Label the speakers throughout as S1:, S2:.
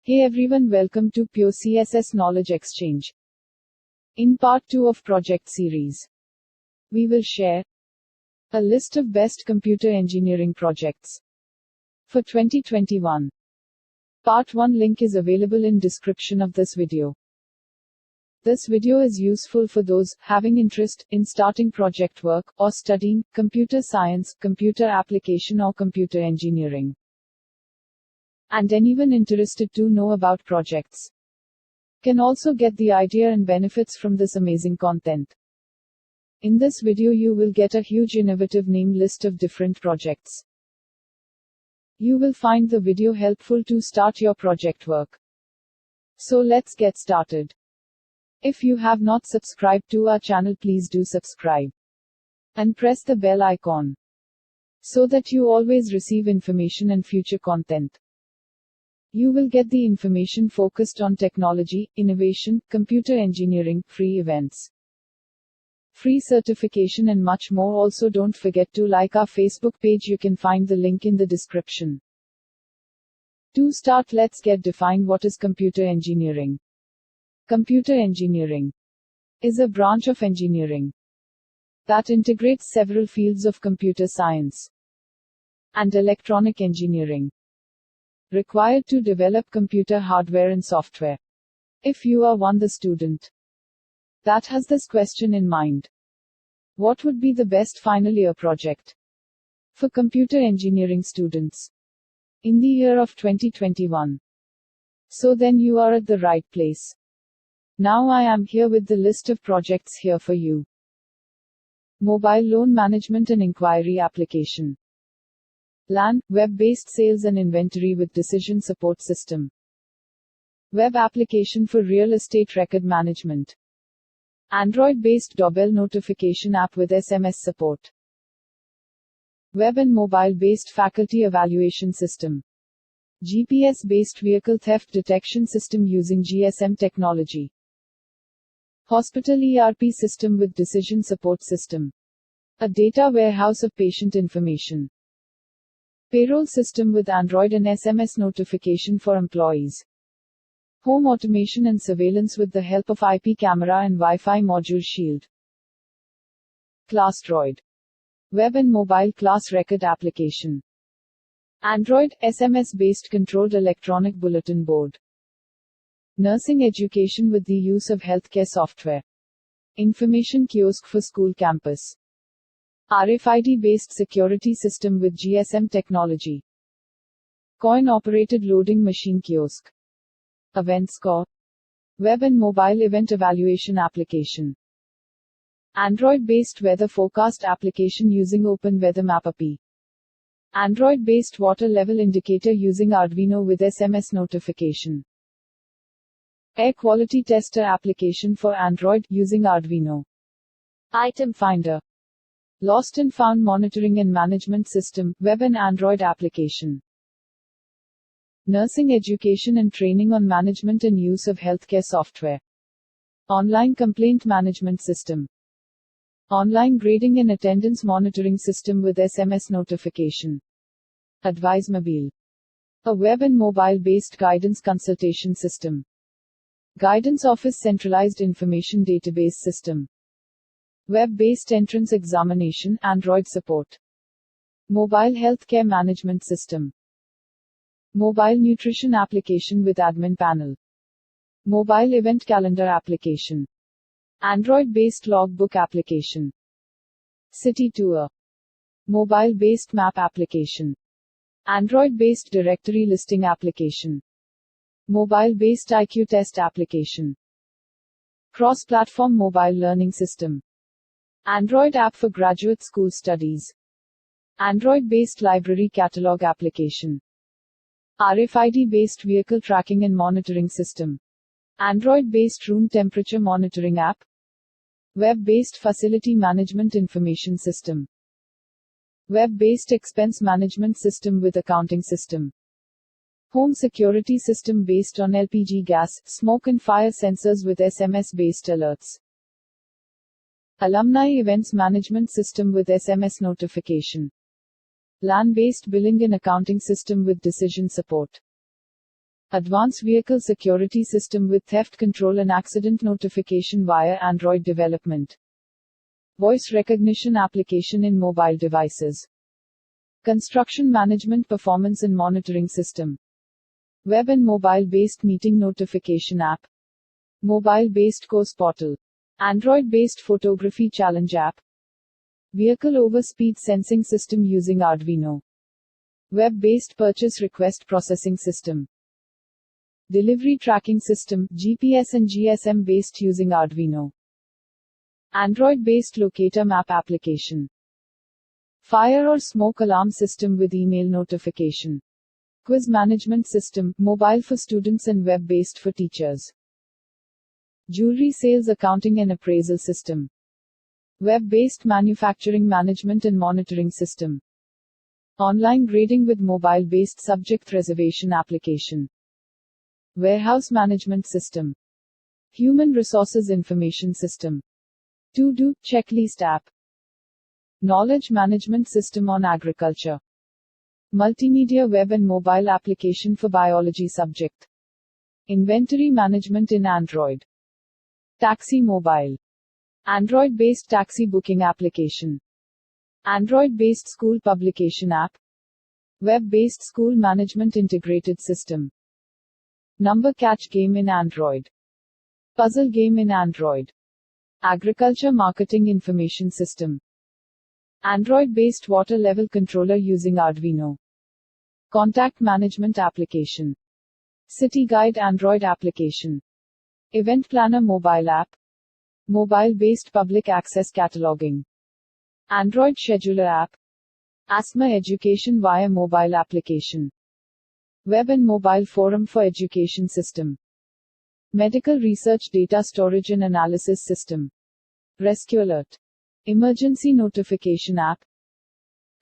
S1: Hey everyone, welcome to Pure CSS Knowledge Exchange. In part 2 of project series, we will share a list of best computer engineering projects for 2021. Part 1 link is available in description of this video. This video is useful for those having interest in starting project work or studying computer science, computer application or computer engineering. And anyone interested to know about projects can also get the idea and benefits from this amazing content. In this video you will get a huge innovative name list of different projects. You will find the video helpful to start your project work. So let's get started. If you have not subscribed to our channel, please do subscribe and press the bell icon so that you always receive information and future content. You will get the information focused on technology, innovation, computer engineering, free events, free certification and much more. Also don't forget to like our Facebook page. You can find the link in the description. To start, let's get defined what is computer engineering. Computer engineering is a branch of engineering that integrates several fields of computer science and electronic engineering required to develop computer hardware and software. If you are the student that has this question in mind, what would be the best final year project for computer engineering students in the year of 2021? So then you are at the right place. Now I am here with the list of projects here for you. Mobile Loan Management and Inquiry Application. LAN, Web-Based Sales and Inventory with Decision Support System. Web Application for Real Estate Record Management. Android-based doorbell notification app with SMS support. Web and mobile-based faculty evaluation system. GPS-based vehicle theft detection system using GSM technology. Hospital ERP system with decision support system. A data warehouse of patient information. Payroll system with Android and SMS notification for employees. Home automation and surveillance with the help of IP camera and Wi-Fi module shield. ClassDroid. Web and mobile class record application. Android, SMS-based controlled electronic bulletin board. Nursing education with the use of healthcare software. Information kiosk for school campus. RFID-based security system with GSM technology. Coin-operated loading machine kiosk. Event score. Web and mobile event evaluation application. Android-based weather forecast application using Open Weather Map API. Android-based water level indicator using Arduino with SMS notification. Air quality tester application for Android using Arduino. Item finder. Lost and found monitoring and management system, web and Android application. Nursing education and training on management and use of healthcare software. Online complaint management system. Online grading and attendance monitoring system with SMS notification. Advise Mobile. A web and mobile based guidance consultation system. Guidance Office centralized information database system. Web-based entrance examination, Android support. Mobile healthcare management system. Mobile nutrition application with admin panel. Mobile event calendar application. Android-based logbook application. City tour. Mobile-based map application. Android-based directory listing application. Mobile-based IQ test application. Cross-platform mobile learning system. Android app for graduate school studies. Android-based library catalog application. RFID-based vehicle tracking and monitoring system. Android-based room temperature monitoring app. Web-based facility management information system. Web-based expense management system with accounting system. Home security system based on LPG gas, smoke and fire sensors with SMS-based alerts. Alumni events management system with SMS notification. LAN-based billing and accounting system with decision support. Advanced vehicle security system with theft control and accident notification via Android development. Voice recognition application in mobile devices. Construction management performance and monitoring system. Web and mobile-based meeting notification app. Mobile-based course portal. Android-based photography challenge app. Vehicle over-speed sensing system using Arduino. Web-based purchase request processing system. Delivery tracking system, GPS and GSM based using Arduino. Android-based locator map application. Fire or smoke alarm system with email notification. Quiz management system, mobile for students and web-based for teachers. Jewelry sales accounting and appraisal system. Web-based manufacturing management and monitoring system. Online grading with mobile-based subject reservation application. Warehouse management system. Human resources information system. To-do checklist app. Knowledge management system on agriculture. Multimedia web and mobile application for biology subject. Inventory management in Android. Taxi mobile. Android-based taxi booking application. Android-based school publication app. Web-based school management integrated system. Number catch game in Android. Puzzle game in Android. Agriculture marketing information system. Android-based water level controller using Arduino. Contact management application. City guide Android application. Event planner mobile app. Mobile-based public access cataloging. Android scheduler app. Asthma education via mobile application. Web and mobile forum for education system. Medical research data storage and analysis system. Rescue alert. Emergency notification app.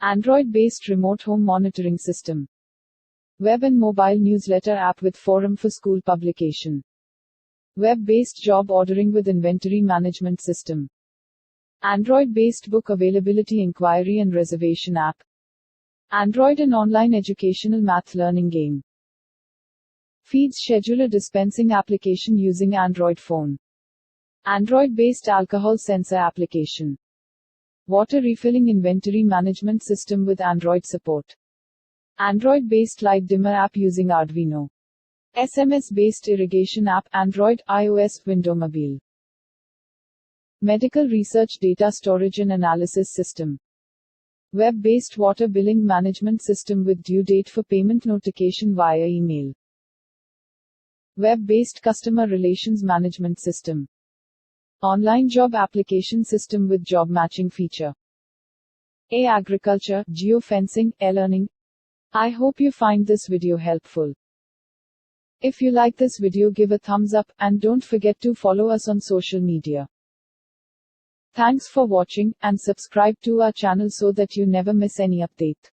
S1: Android-based remote home monitoring system. Web and mobile newsletter app with forum for school publication. Web-based job ordering with inventory management system. Android-based book availability inquiry and reservation app. Android and online educational math learning game. Feeds scheduler dispensing application using Android phone. Android-based alcohol sensor application. Water refilling inventory management system with Android support. Android-based light dimmer app using Arduino. SMS-based irrigation app, Android, iOS, Windows Mobile. Medical research data storage and analysis system. Web-based water billing management system with due date for payment notification via email. Web-based customer relations management system. Online job application system with job matching feature. Agriculture, geofencing, e-learning. I hope you find this video helpful. If you like this video, give a thumbs up, and don't forget to follow us on social media. Thanks for watching, and subscribe to our channel so that you never miss any update.